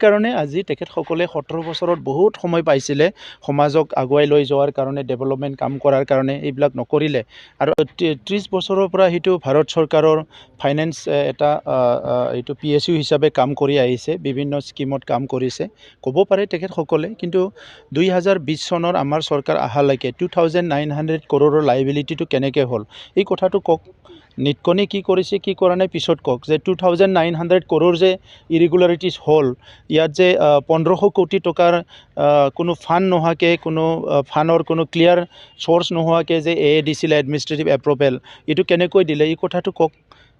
সেইকাৰণে আজি তেখেতসকলে 17 বছৰত বহুত সময় পাইছিলে সমাজক আগুৱাই লৈ যোৱাৰ কাৰণে, ডেভেলপমেণ্ট কাম কৰাৰ কাৰণে। এইবিলাক নকৰিলে আৰু 30 বছৰৰ পৰা সেইটো ভাৰত চৰকাৰৰ ফাইনেন্স এটা এইটো PSU হিচাপে কাম কৰি আহিছে, বিভিন্ন স্কিমত কাম কৰিছে ক'ব পাৰে তেখেতসকলে। কিন্তু 2020 চনৰ আমাৰ চৰকাৰ অহালৈকে 2900 কৰোৰৰ লাইবিলিটিটো কেনেকৈ হ'ল এই কথাটো কওক। নিটকনে কি কৰিছে কি কৰা নাই পিছত কওক। যে 2900 কৰোৰ যে ইৰেগুলাৰিটিজ হ'ল, ইয়াত যে 1500 কোটি টকাৰ কোনো ফাণ্ড নোহোৱাকৈ, কোনো ফাণ্ডৰ কোনো ক্লিয়াৰ চ'ৰ্চ নোহোৱাকৈ যে দিছিলে এডমিনিষ্ট্ৰেটিভ এপ্ৰুভেল, এইটো কেনেকৈ দিলে এই কথাটো কওক।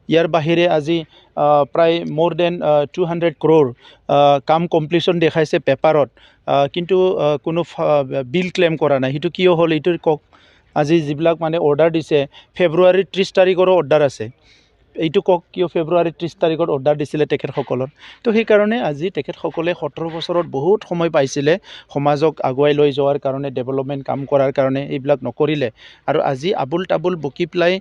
ইয়াৰ বাহিৰে আজি প্ৰায় মোৰ দেন 200 কৰোৰ কাম কমপ্লিশ্যন দেখাইছে পেপাৰত, কিন্তু কোনো বিল ক্লেইম কৰা নাই। সেইটো কিয় হ'ল এইটো কওক। আজি যিবিলাক মানে অৰ্ডাৰ দিছে, ফেব্ৰুৱাৰীৰ 30 তাৰিখৰো অৰ্ডাৰ আছে, এইটো কওক কিয় ফেব্ৰুৱাৰীৰ 30 তাৰিখত অৰ্ডাৰ দিছিলে তেখেতসকলৰ। তো সেইকাৰণে আজি তেখেতসকলে 17 বছৰত বহুত সময় পাইছিলে সমাজক আগুৱাই লৈ যোৱাৰ কাৰণে, ডেভেলপমেণ্ট কাম কৰাৰ কাৰণে। এইবিলাক নকৰিলে আৰু আজি আবুল তাবুল বকি পেলাই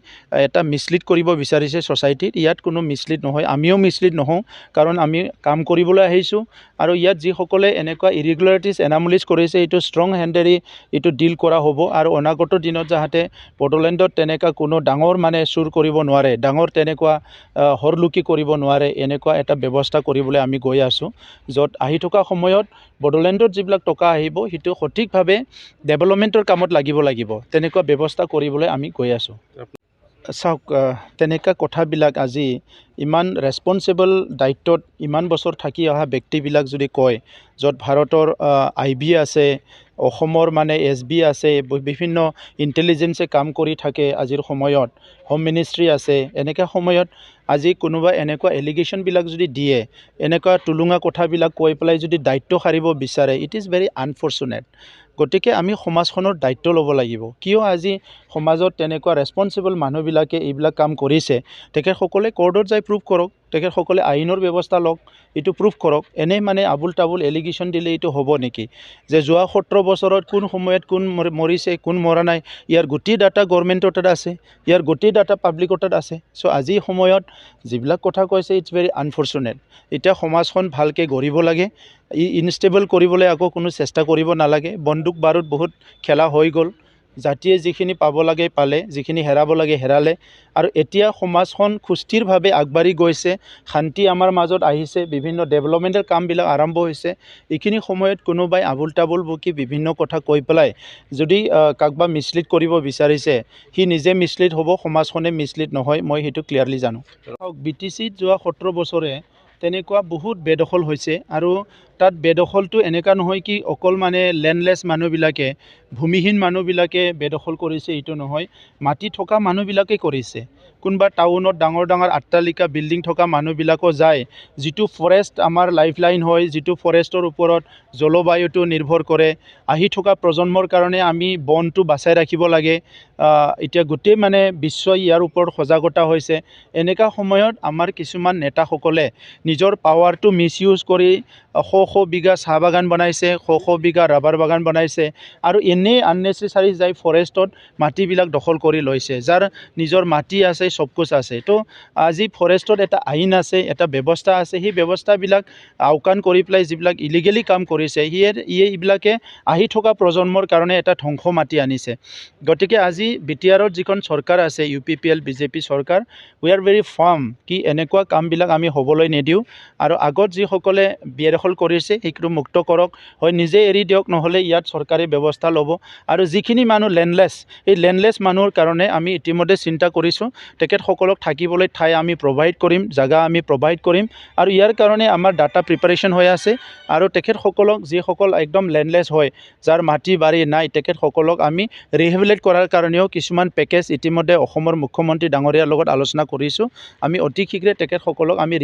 এটা মিছলিড কৰিব বিচাৰিছে ছ'চাইটিত। ইয়াত কোনো মিছলিড নহয়, আমিও মিছলিড নহওঁ, কাৰণ আমি কাম কৰিবলৈ আহিছোঁ। আৰু ইয়াত যিসকলে এনেকুৱা ইৰেগুলাৰিটিজ এনামলিজ কৰিছে, এইটো ষ্ট্ৰং হেণ্ডেৰি এইটো ডিল কৰা হ'ব। আৰু অনাগত দিনত যাতে বড়োলেণ্ডত তেনেকুৱা কোনো ডাঙৰ মানে চুৰ কৰিব নোৱাৰে, ডাঙৰ তেনেকুৱা হৰলুকি কৰিব নোৱাৰে, এনেকুৱা এটা ব্যৱস্থা কৰিবলৈ আমি গৈ আছোঁ। য'ত আহি থকা সময়ত বড়োলেণ্ডত যিবিলাক টকা আহিব, সেইটো সঠিকভাৱে ডেভেলপমেণ্টৰ কামত লাগিব, তেনেকুৱা ব্যৱস্থা কৰিবলৈ আমি গৈ আছোঁ। চাওক, তেনেকুৱা কথাবিলাক আজি ইমান ৰেছপনচিবল দায়িত্বত ইমান বছৰ থাকি অহা ব্যক্তিবিলাক যদি কয়, য'ত ভাৰতৰ IB আছে, অসমৰ মানে SB আছে, বিভিন্ন ইণ্টেলিজেন্সে কাম কৰি থাকে আজিৰ সময়ত, হোম মিনিষ্ট্ৰী আছে, এনেকুৱা সময়ত আজি কোনোবা এনেকুৱা এলিগেশ্যনবিলাক যদি দিয়ে, এনেকুৱা টুলুঙা কথাবিলাক কৈ পেলাই যদি দায়িত্ব সাৰিব বিচাৰে, ইট ইজ ভেৰি আনফৰ্চুনেট। গতিকে আমি সমাজখনৰ দায়িত্ব ল'ব লাগিব। কিয় আজি সমাজত তেনেকুৱা ৰেছপনচিবল মানুহবিলাকে এইবিলাক কাম কৰিছে, তেখেতসকলে কোৰ্টত যাই প্ৰুভ কৰক, তেখেতসকলে আইনৰ ব্যৱস্থা লওক, এইটো প্ৰুভ কৰক। এনেই মানে আবুল তাবুল এলিগেশ্যন দিলে এইটো হ'ব নেকি? যে যোৱা 17 বছৰত কোন সময়ত কোন মৰিছে, কোন মৰা নাই, ইয়াৰ গোটেই ডাটা গভৰ্ণমেণ্টৰ তাত আছে, ইয়াৰ গোটেই ডাটা পাব্লিকৰ তাত আছে। চ' আজিৰ সময়ত যিবিলাক কথা কৈছে, ইটছ ভেৰি আনফৰ্চুনেট। এতিয়া সমাজখন ভালকৈ গঢ়িব লাগে, ইনষ্টেবল কৰিবলৈ আকৌ কোনো চেষ্টা কৰিব নালাগে। বন্দুক বাৰুদ বহুত খেলা হৈ গ'ল, জাতিয়ে যিখিনি পাব লাগে পালে, যিখিনি হেৰাব লাগে হেৰালে। আৰু এতিয়া সমাজখন সুস্থিৰভাৱে আগবাঢ়ি গৈছে, শান্তি আমাৰ মাজত আহিছে, বিভিন্ন ডেভেলপমেণ্টেল কামবিলাক আৰম্ভ হৈছে। এইখিনি সময়ত কোনোবাই আবুল তাবুল বকি বিভিন্ন কথা কৈ পেলাই যদি কাকবা মিছলিড কৰিব বিচাৰিছে, সি নিজে মিছলিড হ'ব, সমাজখনে মিছলিড নহয়, মই সেইটো ক্লিয়াৰলি জানো। BTCত যোৱা 17 বছৰে তেনেকুৱা বহুত বেদখল হৈছে। আৰু তাত বেদখলটো এনেকুৱা নহয় কি অকল মানে লেণ্ডলেছ মানুহবিলাকে, ভূমিহীন মানুহবিলাকে বেদখল কৰিছে, এইটো নহয়, মাটি থকা মানুহবিলাকে কৰিছে। কোনোবা টাউনত ডাঙৰ ডাঙৰ অট্টালিকা বিল্ডিং থকা মানুহবিলাকো যায়, যিটো ফৰেষ্ট আমাৰ লাইফলাইন হয়, যিটো ফৰেষ্টৰ ওপৰত জলবায়ুটো নিৰ্ভৰ কৰে। আহি থকা প্ৰজন্মৰ কাৰণে আমি বনটো বাচাই ৰাখিব লাগে। এতিয়া গোটেই মানে বিশ্বই ইয়াৰ ওপৰত সজাগতা হৈছে। এনেকুৱা সময়ত আমাৰ কিছুমান নেতাসকলে নিজৰ পাৱাৰটো মিছইউজ কৰি শ বিঘা চাহ বাগান বনাইছে, শ বিঘা ৰাবাৰ বাগান বনাইছে, আৰু এনেই আননেচেচাৰী যাই ফৰেষ্টত মাটিবিলাক দখল কৰি লৈছে। যাৰ নিজৰ মাটি আছে, চবকুছ আছে। তো আজি ফৰেষ্টত এটা আইন আছে, এটা ব্যৱস্থা আছে, সেই ব্যৱস্থাবিলাক আওকাণ কৰি পেলাই যিবিলাক ইলিগেলি কাম কৰিছে, এইবিলাকে আহি থকা প্ৰজন্মৰ কাৰণে এটা ধ্বংস মাতি আনিছে। গতিকে আজি BTRত যিখন চৰকাৰ আছে, UPPL BJP চৰকাৰ, উই আৰ ভেৰি ফাৰ্ম কি এনেকুৱা কামবিলাক আমি হ'বলৈ নিদিওঁ। আৰু আগত যিসকলে বেদখল কৰিছে সেইটো মুক্ত কৰক, হয় নিজে এৰি দিয়ক, নহ'লে ইয়াত চৰকাৰে ব্যৱস্থা ল'ব। আৰু যিখিনি মানুহ লেণ্ডলেছ, এই লেণ্ডলেছ মানুহৰ কাৰণে আমি ইতিমধ্যে চিন্তা কৰিছোঁ, তেখেতসকলক থাকিবলৈ ঠাই আমি প্ৰভাইড কৰিম, জাগা আমি প্ৰভাইড কৰিম। আৰু ইয়াৰ কাৰণে আমাৰ ডাটা প্ৰিপাৰেশ্যন হৈ আছে। আৰু তেখেতসকলক যিসকল একদম লেণ্ডলেছ হয়, যাৰ মাটি বাৰী নাই, তেখেতসকলক আমি ৰিহেবিলিটেট কৰাৰ কাৰণেও কিছুমান পেকেজ ইতিমধ্যে অসমৰ মুখ্যমন্ত্ৰী ডাঙৰীয়াৰ লগত আলোচনা কৰিছোঁ। আমি অতি শীঘ্ৰে তেখেতসকলক আমি